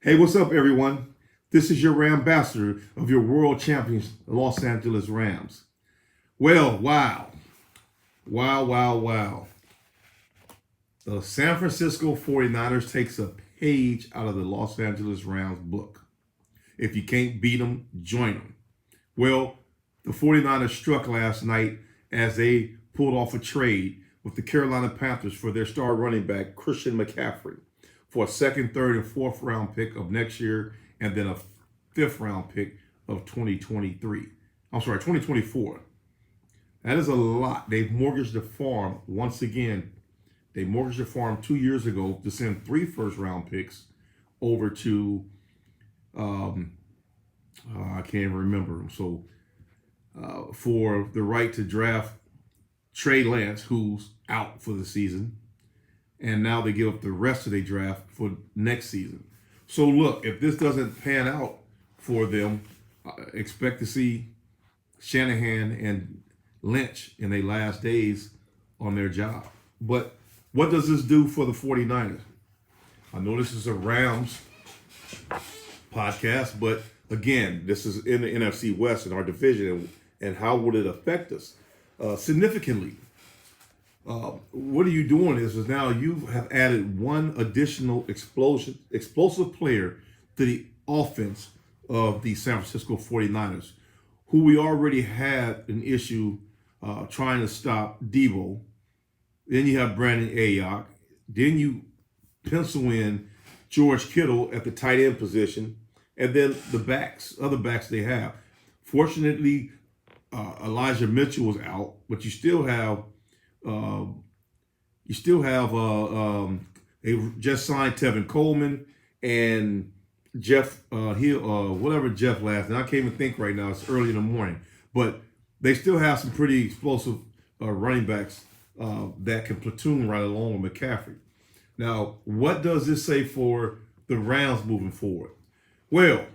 Hey, what's up, everyone? This is your Rambassador of your world champions, Los Angeles Rams. Well, wow. The San Francisco 49ers takes a page out of the Los Angeles Rams book. If you can't beat them, join them. Well, the 49ers struck last night as they pulled off a trade with the Carolina Panthers for their star running back, Christian McCaffrey, for a second, third, and fourth round pick of next year, and then a fifth round pick of 2024. That is a lot. They've mortgaged the farm once again. They mortgaged the farm 2 years ago to send 3 first round picks over to, I can't even remember them. So, for the right to draft Trey Lance, who's out for the season, and now they give up the rest of their draft for next season. So look, if this doesn't pan out for them, expect to see Shanahan and Lynch in their last days on their job. But what does this do for the 49ers? I know this is a Rams podcast, but again, this is in the NFC West in our division, and how would it affect us significantly? What are you doing is now you have added one additional explosive player to the offense of the San Francisco 49ers, who we already had an issue trying to stop Debo. Then you have Brandon Ayuk. Then you pencil in George Kittle at the tight end position, and then the other backs they have. Fortunately, Elijah Mitchell was out, but you still have they just signed Tevin Coleman and Jeff whatever Jeff last name. I can't even think right now. It's early in the morning, but they still have some pretty explosive running backs that can platoon right along with McCaffrey. Now, what does this say for the Rams moving forward? Well,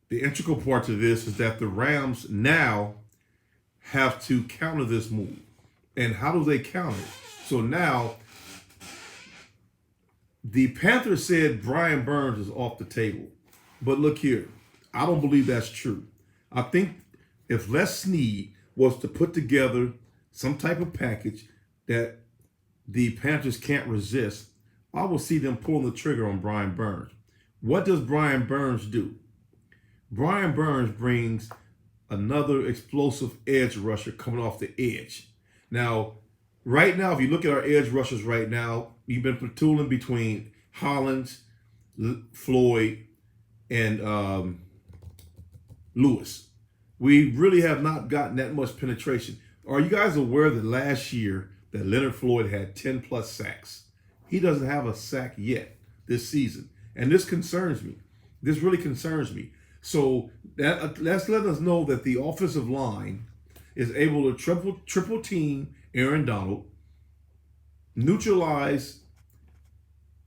the integral part to this is that the Rams now have to counter this move. And how do they counter it? So now, the Panthers said Brian Burns is off the table. But look here, I don't believe that's true. I think if Les Snead was to put together some type of package that the Panthers can't resist, I will see them pulling the trigger on Brian Burns. What does Brian Burns do? Brian Burns brings another explosive edge rusher coming off the edge. Now, right now, if you look at our edge rushers right now, you've been platooning between Hollins, Floyd, and Lewis. We really have not gotten that much penetration. Are you guys aware that last year that Leonard Floyd had 10 plus sacks? He doesn't have a sack yet this season. And this concerns me. This really concerns me. So that's letting us know that the offensive line is able to triple team Aaron Donald, neutralize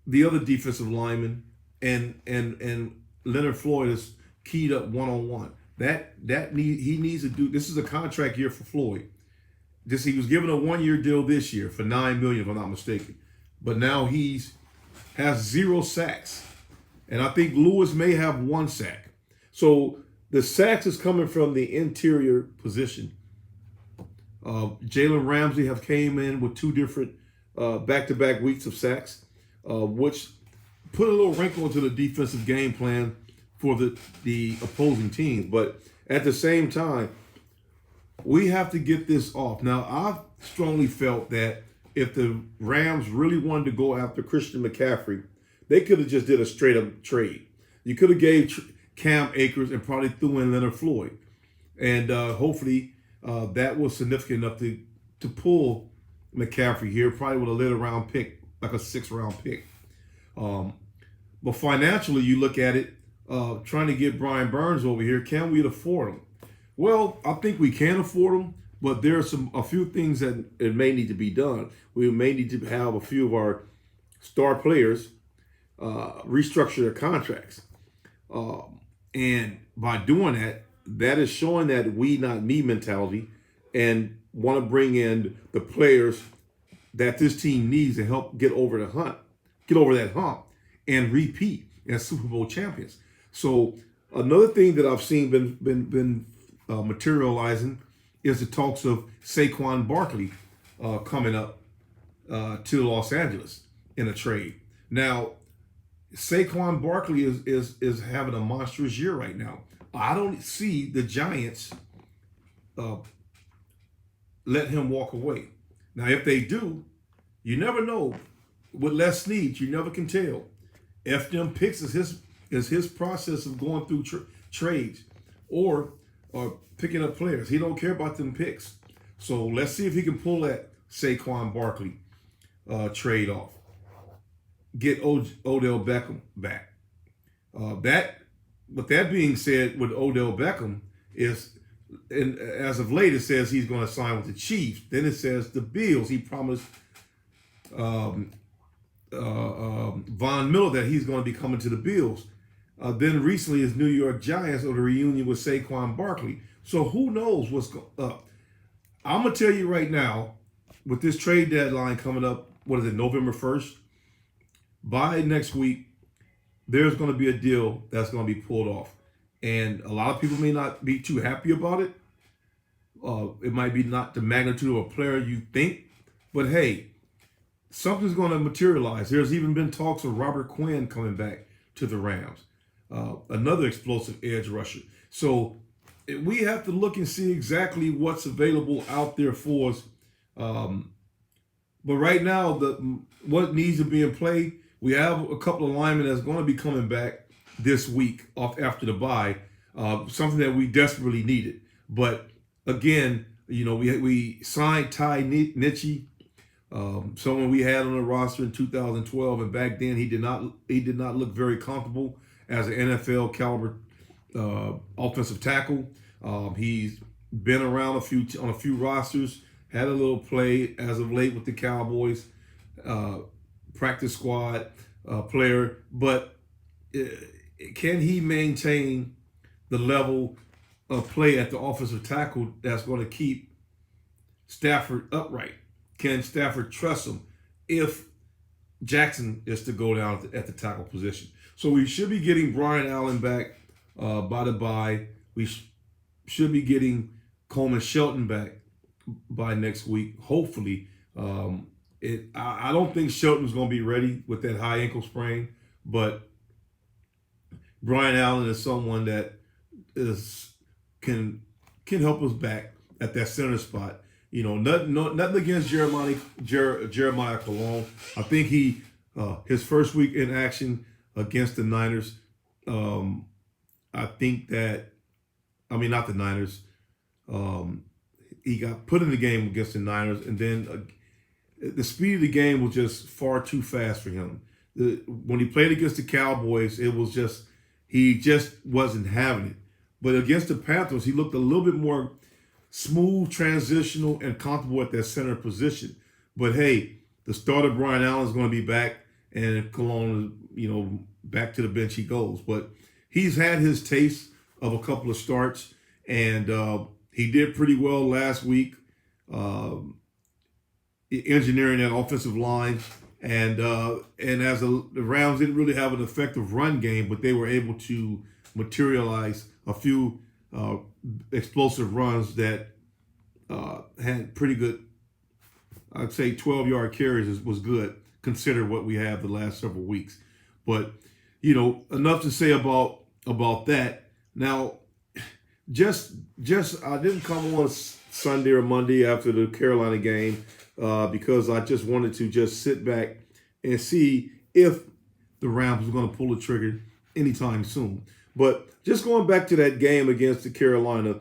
the other defensive lineman, and Leonard Floyd is keyed up one-on-one. He needs to do. This is a contract year for Floyd. He was given a 1-year deal this year for $9 million, if I'm not mistaken. But now has 0 sacks, and I think Lewis may have 1 sack. So the sacks is coming from the interior position. Jalen Ramsey have came in with 2 different back-to-back weeks of sacks, which put a little wrinkle into the defensive game plan for the opposing teams. But at the same time, we have to get this off. Now, I've strongly felt that if the Rams really wanted to go after Christian McCaffrey, they could have just did a straight-up trade. You could have gave Cam Akers and probably threw in Leonard Floyd. And hopefully that was significant enough to pull McCaffrey here, probably with a later round pick, like a 6th round pick. But financially, you look at it, trying to get Brian Burns over here, can we afford him? Well, I think we can afford him, but there are a few things that it may need to be done. We may need to have a few of our star players restructure their contracts. And by doing that, that is showing that we, not me mentality, and want to bring in the players that this team needs to help get over that hump and repeat. and Super Bowl champions. So another thing that I've seen been materializing is the talks of Saquon Barkley coming up to Los Angeles in a trade. Now, Saquon Barkley is having a monstrous year right now. I don't see the Giants uh, let him walk away. Now, if they do, you never know. With Les Snead, you never can tell. If them picks is his process of going through trades or picking up players. He don't care about them picks. So let's see if he can pull that Saquon Barkley trade off. Get Odell Beckham back. With that being said, with Odell Beckham is, and as of late it says he's going to sign with the Chiefs. Then it says the Bills. He promised Von Miller that he's going to be coming to the Bills. Then recently his New York Giants on the reunion with Saquon Barkley. So who knows what's going up? I'm going to tell you right now, with this trade deadline coming up, what is it, November 1st? By next week, there's going to be a deal that's going to be pulled off. And a lot of people may not be too happy about it. It might be not the magnitude of a player you think. But hey, something's going to materialize. There's even been talks of Robert Quinn coming back to the Rams. Another explosive edge rusher. So we have to look and see exactly what's available out there for us. But right now, what needs to be in play, we have a couple of linemen that's going to be coming back this week off after the bye, something that we desperately needed. But again, we signed Ty Nitchie, someone we had on the roster in 2012, and back then he did not look very comfortable as an NFL caliber offensive tackle. He's been around on a few rosters, had a little play as of late with the Cowboys, practice squad player, but can he maintain the level of play at the offensive tackle that's going to keep Stafford upright? Can Stafford trust him if Jackson is to go down at the tackle position? So we should be getting Brian Allen back by the bye. We should be getting Coleman Shelton back by next week, hopefully. I don't think Shelton's going to be ready with that high ankle sprain, but Brian Allen is someone that can help us back at that center spot. Nothing against Jeremiah Colon. I think his first week in action against the Niners, not the Niners. He got put in the game against the Niners, and then the speed of the game was just far too fast for him. When he played against the Cowboys, he just wasn't having it. But against the Panthers, he looked a little bit more smooth, transitional, and comfortable at that center position. But hey, the starter Brian Allen is going to be back, and Cologne, back to the bench he goes. But he's had his taste of a couple of starts, and he did pretty well last week, engineering that offensive line. And as the Rams didn't really have an effective run game, but they were able to materialize a few explosive runs that had pretty good, I'd say 12-yard carries was good, consider what we have the last several weeks. But, enough to say about that. Now, just I didn't come on Sunday or Monday after the Carolina game because I just wanted to just sit back and see if the Rams was going to pull the trigger anytime soon. But just going back to that game against the Carolina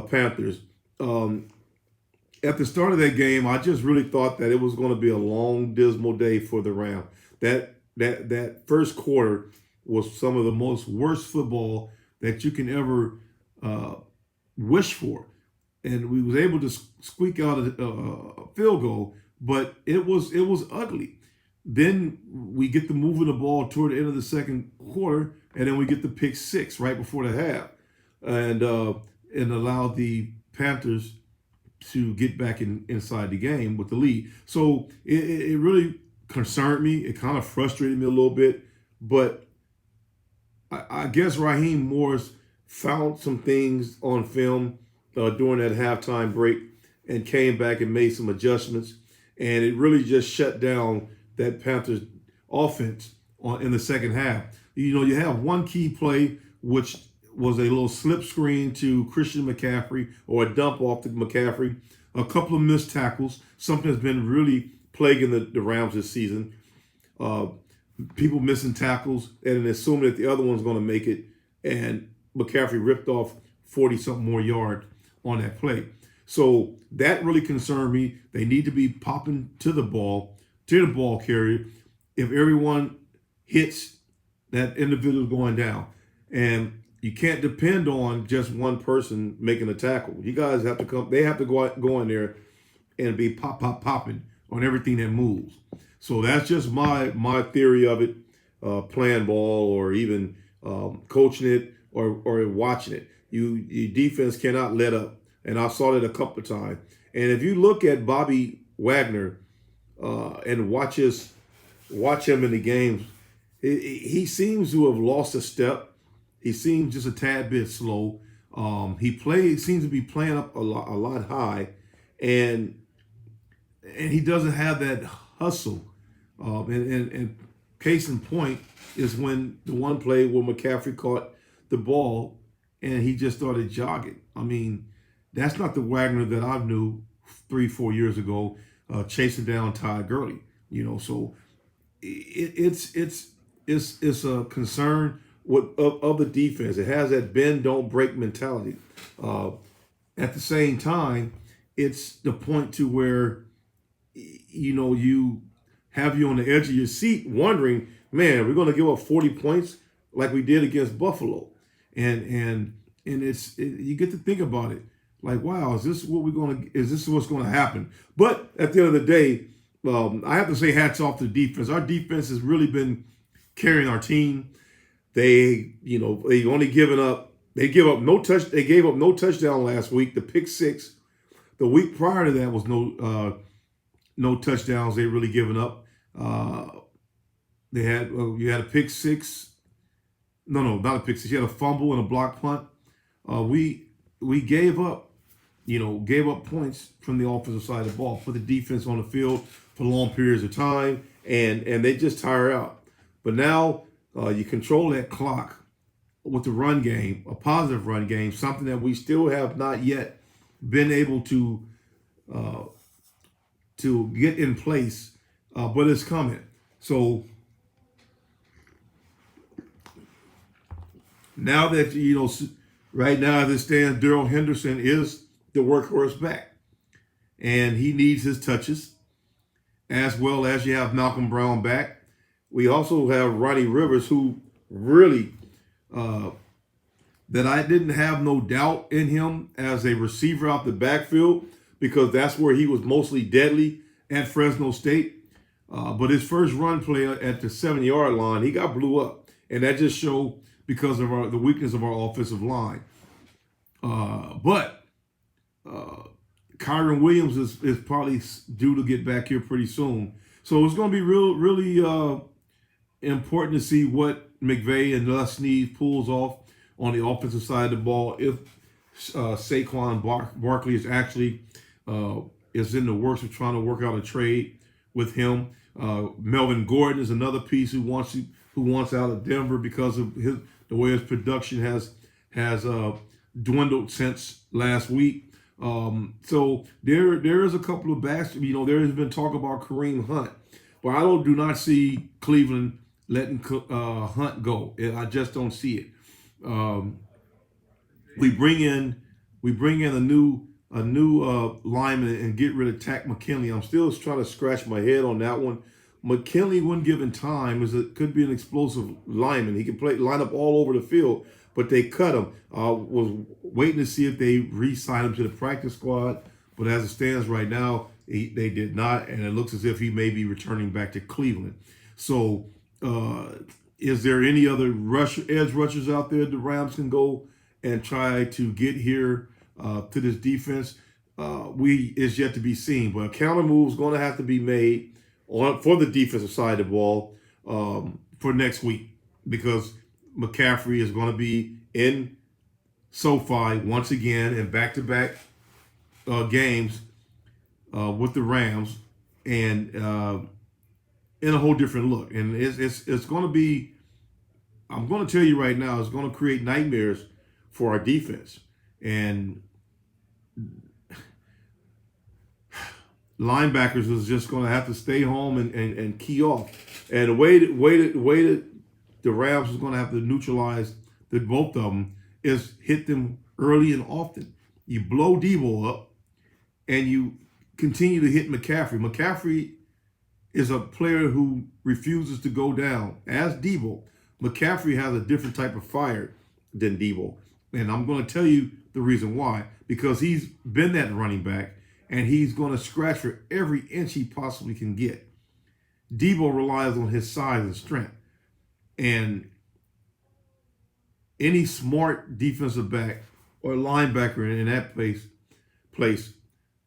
Panthers, at the start of that game, I just really thought that it was going to be a long, dismal day for the Rams. That first quarter was some of the worst football that you can ever wish for, and we was able to squeak out a field goal, but it was ugly. Then we get the moving the ball toward the end of the second quarter, and then we get the pick six right before the half, and allowed the Panthers to get back inside the game with the lead. So it really concerned me. It kind of frustrated me a little bit, but I guess Raheem Morris found some things on film during that halftime break and came back and made some adjustments. And it really just shut down that Panthers offense in the second half. You have one key play, which was a little slip screen to Christian McCaffrey or a dump off to McCaffrey, a couple of missed tackles, something that's been really plaguing the Rams this season. People missing tackles and assuming that the other one's going to make it, and McCaffrey ripped off 40-something more yards on that play. So that really concerned me. They need to be popping to the ball carrier. If everyone hits, that individual going down. And you can't depend on just one person making a tackle. You guys have to come. They have to go in there and be popping on everything that moves. So that's just my theory of it. Playing ball or even coaching it or watching it. Your defense cannot let up. And I saw that a couple of times. And if you look at Bobby Wagner and watch him in the games, he seems to have lost a step. He seems just a tad bit slow. He seems to be playing up a lot high, and he doesn't have that hustle. And case in point is when the one play where McCaffrey caught the ball and he just started jogging. I mean, that's not the Wagner that I knew 3-4 years ago, chasing down Todd Gurley. So it's a concern of the defense. It has that bend don't break mentality. At the same time, it's the point to where you have you on the edge of your seat, wondering, man, we're going to give up 40 points like we did against Buffalo, and you get to think about it. Like, wow, is this what's going to happen? But at the end of the day, I have to say hats off to the defense. Our defense has really been carrying our team. They only given up. They gave up no touchdown last week. The pick six. The week prior to that was no touchdowns. They really given up. You had a pick six. No, not a pick six. You had a fumble and a block punt. We gave up points from the offensive side of the ball, put the defense on the field for long periods of time, and they just tire out. But now you control that clock with the run game, a positive run game, something that we still have not yet been able to get in place, but it's coming. So now that, right now as it stands, Darrell Henderson is the workhorse back, and he needs his touches, as well as you have Malcolm Brown back. We also have Ronnie Rivers, who really that I didn't have no doubt in him as a receiver out the backfield, because that's where he was mostly deadly at Fresno State. But his first run play at the 7-yard line, he got blew up, and that just showed because of the weakness of our offensive line. But Kyron Williams is probably due to get back here pretty soon. So it's going to be really important to see what McVay and Les Snead pulls off on the offensive side of the ball. If Saquon Barkley is actually is in the works of trying to work out a trade with him. Melvin Gordon is another piece who wants out of Denver because of the way his production has dwindled since last week. So there is a couple of backs. There has been talk about Kareem Hunt, but I do not see Cleveland letting Hunt go. I just don't see it. We bring in a new lineman and get rid of Tack McKinley. I'm still trying to scratch my head on that one. McKinley, when given time, could be an explosive lineman. He can line up all over the field, but they cut him. Was waiting to see if they re-sign him to the practice squad, but as it stands right now, they did not, and it looks as if he may be returning back to Cleveland. So is there any other edge rushers out there the Rams can go and try to get here to this defense? Is yet to be seen, but a counter move is going to have to be made for the defensive side of the ball for next week, because McCaffrey is going to be in SoFi once again in back-to-back games with the Rams, and in a whole different look. And it's going to be, I'm going to tell you right now, it's going to create nightmares for our defense. And linebackers is just going to have to stay home and key off. And the way that the Rams is going to have to neutralize both of them is hit them early and often. You blow Debo up, and you continue to hit McCaffrey. McCaffrey is a player who refuses to go down. As Debo, McCaffrey has a different type of fire than Debo. And I'm going to tell you the reason why. Because he's been that running back, and he's going to scratch for every inch he possibly can get. Debo relies on his size and strength. And any smart defensive back or linebacker in that place,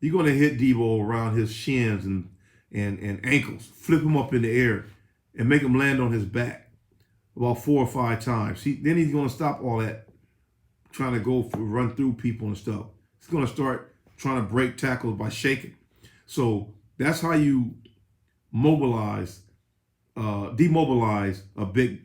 you're going to hit Debo around his shins and ankles, flip him up in the air, and make him land on his back about 4 or 5 times. Then he's going to stop all that trying to run through people and stuff. He's going to start trying to break tackles by shaking. So that's how you demobilize a big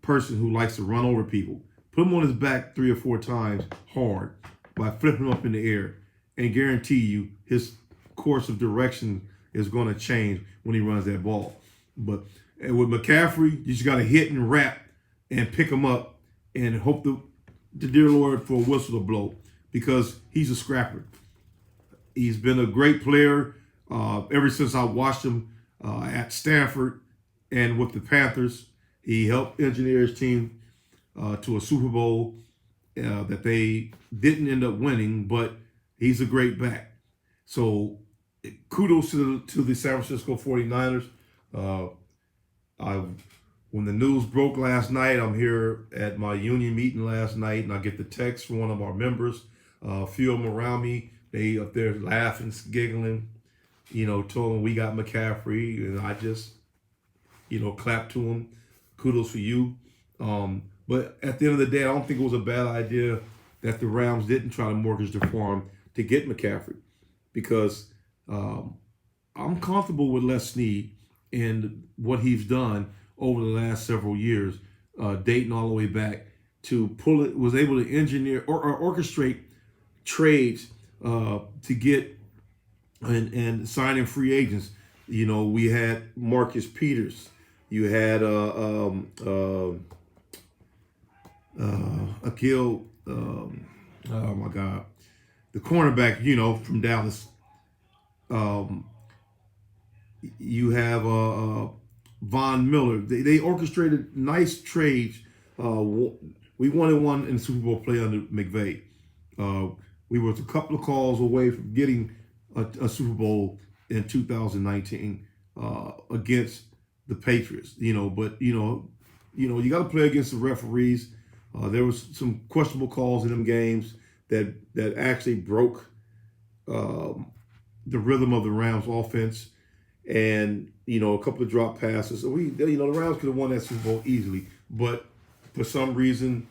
person who likes to run over people. Put him on his back 3 or 4 times hard by flipping him up in the air, and guarantee you his course of direction is going to change when he runs that ball. But with McCaffrey, you just got to hit and wrap and pick him up and hope the dear Lord for a whistle to blow, because he's a scrapper. He's been a great player ever since I watched him at Stanford and with the Panthers. He helped engineer his team to a Super Bowl that they didn't end up winning, but he's a great back. So kudos to the San Francisco 49ers. When the news broke last night, I'm here at my union meeting last night, and I get the text from one of our members. A few of them around me, they up there laughing, giggling, told them we got McCaffrey, and I just, clapped to him. Kudos for you. But at the end of the day, I don't think it was a bad idea that the Rams didn't try to mortgage the farm to get McCaffrey, because I'm comfortable with Les Snead and what he's done over the last several years, dating all the way back to was able to engineer or orchestrate trades to get and signing free agents. We had Marcus Peters. You had Akil, oh my God, the cornerback, from Dallas. You have Von Miller. They orchestrated nice trades. We wanted one in Super Bowl play under McVay. We were a couple of calls away from getting a Super Bowl in 2019 against the Patriots. But you got to play against the referees. There was some questionable calls in them games that actually broke the rhythm of the Rams offense, and a couple of drop passes. So the Rams could have won that Super Bowl easily, but for some reason,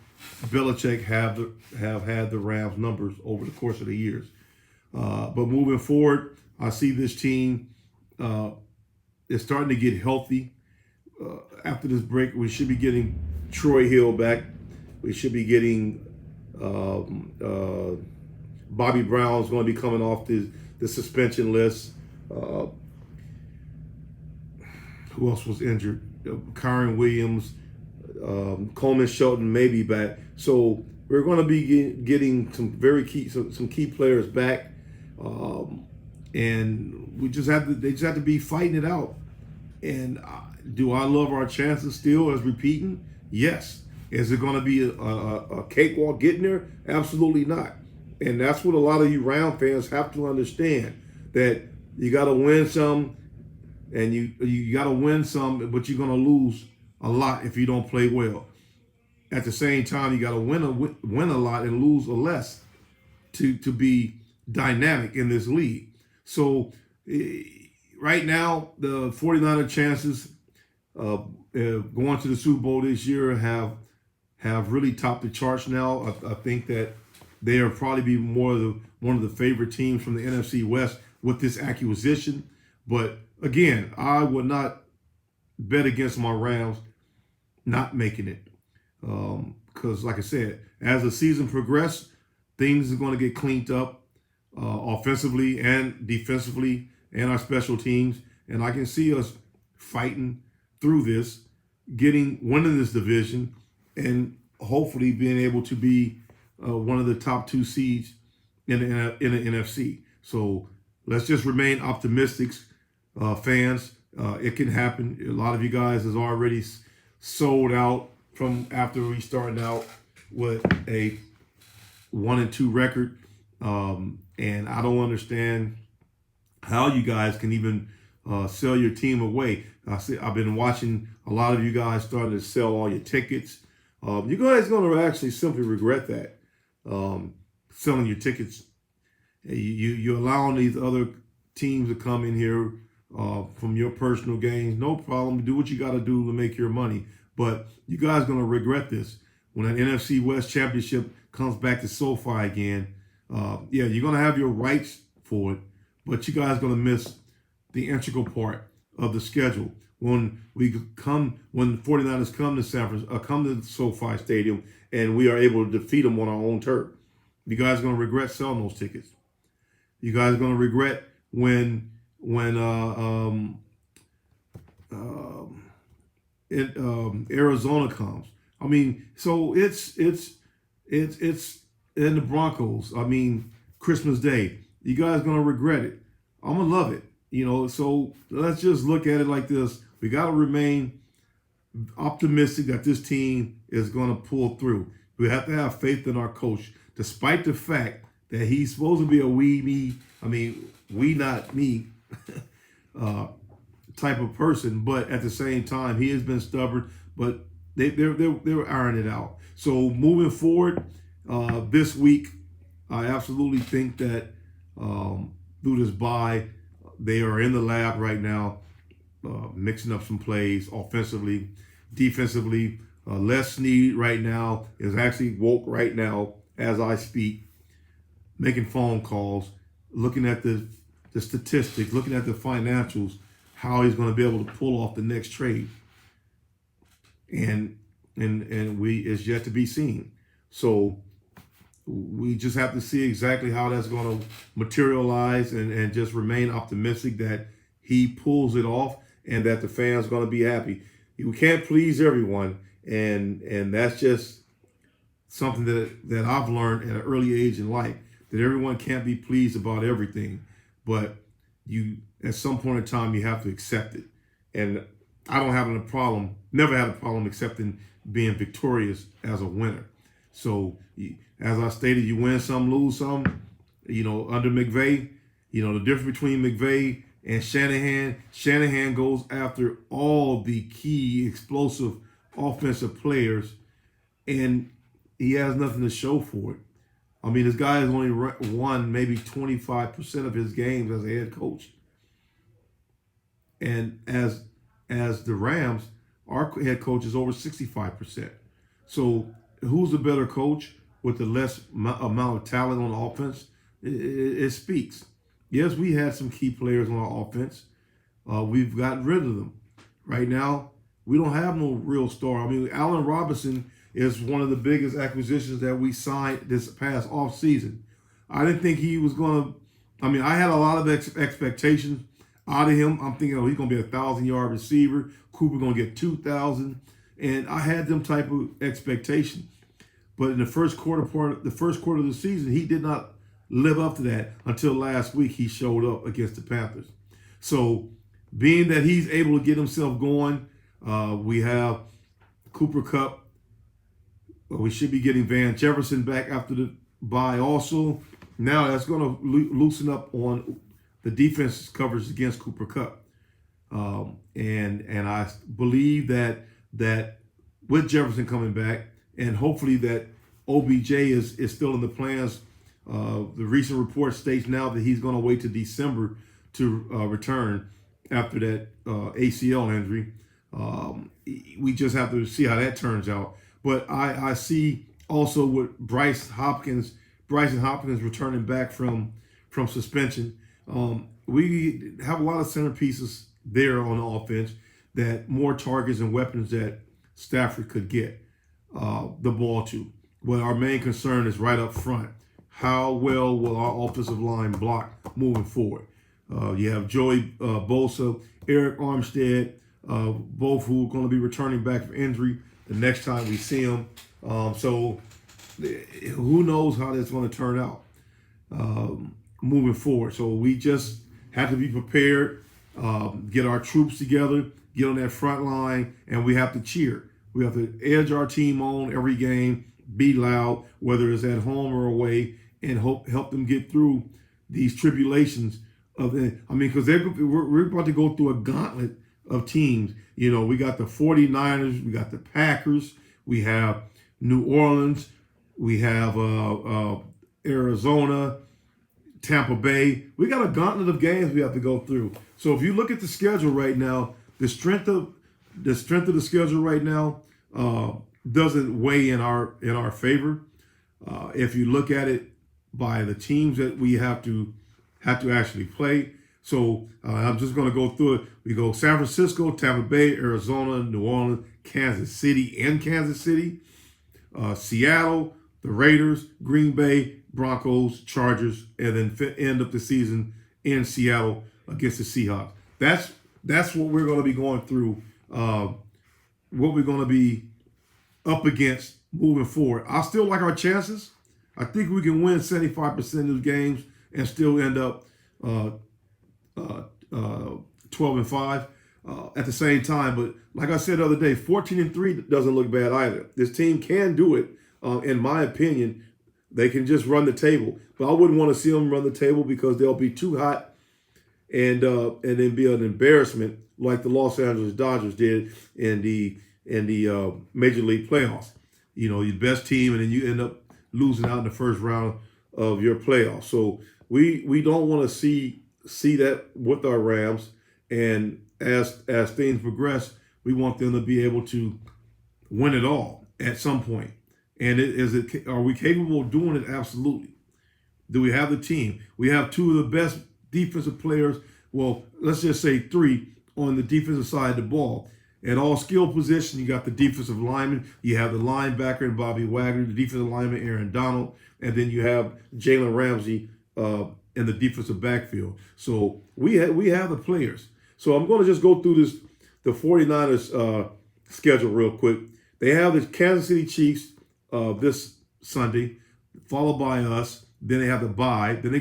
Belichick have had the Rams numbers over the course of the years. But moving forward, I see this team is starting to get healthy. After this break, we should be getting Troy Hill back. We should be getting Bobby Brown's going to be coming off the suspension list. Who else was injured? Kyron Williams, Coleman Shelton may be back. So we're going to be getting some key players back, and they just have to be fighting it out. And do I love our chances still as repeating? Yes. Is it going to be a cakewalk getting there? Absolutely not. And that's what a lot of you Round fans have to understand, that you got to win some, and you got to win some, but you're going to lose a lot if you don't play well. At the same time, you got to win a lot and lose a less to be dynamic in this league. So right now, the 49er chances, going to the Super Bowl this year have really topped the charts now. I think that they are probably be one of the favorite teams from the NFC West with this acquisition. But again, I would not bet against my Rams not making it. Because like I said, as the season progresses, things are going to get cleaned up offensively and defensively and our special teams. And I can see us fighting through this, winning this division, and hopefully being able to be one of the top 2 seeds in the NFC. So let's just remain optimistic, fans. It can happen. A lot of you guys has already sold out from after we started out with a 1-2 record, and I don't understand how you guys can even sell your team away. I've been watching a lot of you guys starting to sell all your tickets. You guys going to actually simply regret that, selling your tickets. You're allowing these other teams to come in here from your personal gains. No problem. Do what you got to do to make your money. But you guys are going to regret this when an NFC West championship comes back to SoFi again. Yeah, you're going to have your rights for it, but you guys are going to miss the integral part of the schedule. When the 49ers come to San Francisco, come to SoFi Stadium, and we are able to defeat them on our own turf, you guys are going to regret selling those tickets. You guys are going to regret when Arizona comes. I mean, so it's in the Broncos. I mean, Christmas Day. You guys are gonna regret it. I'm gonna love it. So let's just look at it like this. We gotta remain optimistic that this team is gonna pull through. We have to have faith in our coach, despite the fact that he's supposed to be a we not me type of person, but at the same time, he has been stubborn. But they're ironing it out. So moving forward, this week, I absolutely think that through this bye, they are in the lab right now, mixing up some plays offensively, defensively. Les Snead right now is actually woke right now as I speak, making phone calls, looking at the statistics, looking at the financials, how he's going to be able to pull off the next trade. And it's yet to be seen. So we just have to see exactly how that's going to materialize, and just remain optimistic that he pulls it off and that the fans are going to be happy. We can't please everyone, and that's just something that I've learned at an early age in life, that everyone can't be pleased about everything, but you at some point in time you have to accept it. And I don't have a problem, never had a problem accepting being victorious as a winner. So as I stated, you win some, lose some. Under McVay, the difference between McVay and Shanahan goes after all the key explosive offensive players, and he has nothing to show for it. I mean, this guy has only won maybe 25% of his games as a head coach. And as the Rams, our head coach is over 65%. So who's the better coach with the less amount of talent on offense? It speaks. Yes, we had some key players on our offense. We've gotten rid of them. Right now, we don't have no real star. I mean, Allen Robinson is one of the biggest acquisitions that we signed this past offseason. I didn't think he was going to, I had a lot of expectations out of him. I'm thinking, he's going to be a 1,000-yard receiver. Cooper going to get 2,000. And I had them type of expectations. But in the first quarter of the season, he did not live up to that until last week. He showed up against the Panthers. So being that he's able to get himself going, we have Cooper Kupp. We should be getting Van Jefferson back after the bye also. Now that's going to loosen up on the defense coverage against Cooper Kupp. And I believe that with Jefferson coming back, and hopefully that OBJ is still in the plans. The recent report states now that he's going to wait to December to return after that ACL injury. We just have to see how that turns out. But I see also with Bryson Hopkins returning back from suspension. We have a lot of centerpieces there on the offense, that more targets and weapons that Stafford could get the ball to. But our main concern is right up front. How well will our offensive line block moving forward? You have Joey Bosa, Eric Armstead, both who are going to be returning back from injury the next time we see them. So who knows how that's going to turn out moving forward. So we just have to be prepared, get our troops together, get on that front line, and we have to cheer. We have to edge our team on every game, be loud, whether it's at home or away, and help them get through these tribulations because we're about to go through a gauntlet of teams. We got the 49ers, we got the Packers, we have New Orleans, we have Arizona, Tampa Bay. We got a gauntlet of games we have to go through. So if you look at the schedule right now, the strength of the schedule right now doesn't weigh in our favor. If you look at it by the teams that we have to actually play. So I'm just going to go through it. We go San Francisco, Tampa Bay, Arizona, New Orleans, Kansas City, Seattle, the Raiders, Green Bay, Broncos, Chargers, and then end up the season in Seattle against the Seahawks. That's what we're going to be going through, what we're going to be up against moving forward. I still like our chances. I think we can win 75% of the games and still end up 12-5 at the same time. But like I said the other day, 14-3 doesn't look bad either. This team can do it, in my opinion. They can just run the table. But I wouldn't want to see them run the table because they'll be too hot and then be an embarrassment like the Los Angeles Dodgers did in the Major League playoffs. Your best team, and then you end up losing out in the first round of your playoffs. So we don't want to see that with our Rams. And as things progress, we want them to be able to win it all at some point. And are we capable of doing it? Absolutely. Do we have the team? We have two of the best defensive players. Well, let's just say three on the defensive side of the ball. At all skill positions, you got the defensive lineman, you have the linebacker and Bobby Wagner, the defensive lineman Aaron Donald, and then you have Jalen Ramsey in the defensive backfield. So we have the players. So I'm going to just go through the 49ers schedule real quick. They have the Kansas City Chiefs this Sunday, followed by us. Then they have the bye. Then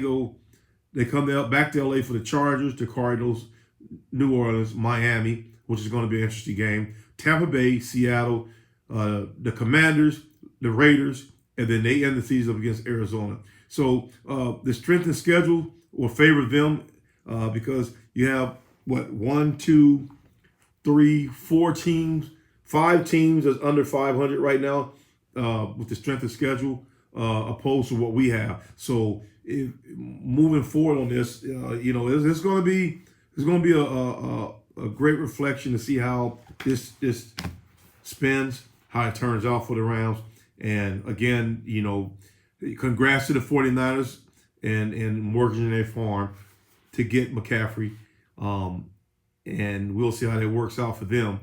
they come back to LA for the Chargers, the Cardinals, New Orleans, Miami, which is going to be an interesting game. Tampa Bay, Seattle, the Commanders, the Raiders, and then they end the season up against Arizona. So the strength and schedule will favor them because you have, 1, 2, 3, 4 teams, 5 teams that's under 500 right now with the strength of schedule opposed to what we have. So moving forward on this, it's going to be a great reflection to see how this spins, how it turns out for the Rams. And again, congrats to the 49ers and mortgaging their farm to get McCaffrey. And we'll see how that works out for them.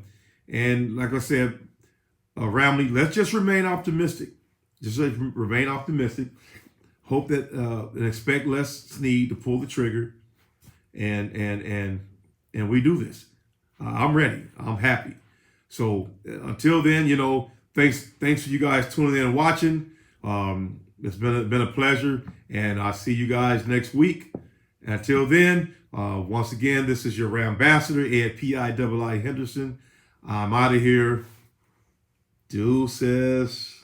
And like I said, Ramley, let's just remain optimistic. Remain optimistic. Hope that and expect Les Snead to pull the trigger. And we do this. I'm ready. I'm happy. So until then, thanks for you guys tuning in and watching. It's been a pleasure, and I'll see you guys next week. Until then, once again, this is your Rambassador, Ed P.I.I.I. Henderson. I'm out of here. Deuces.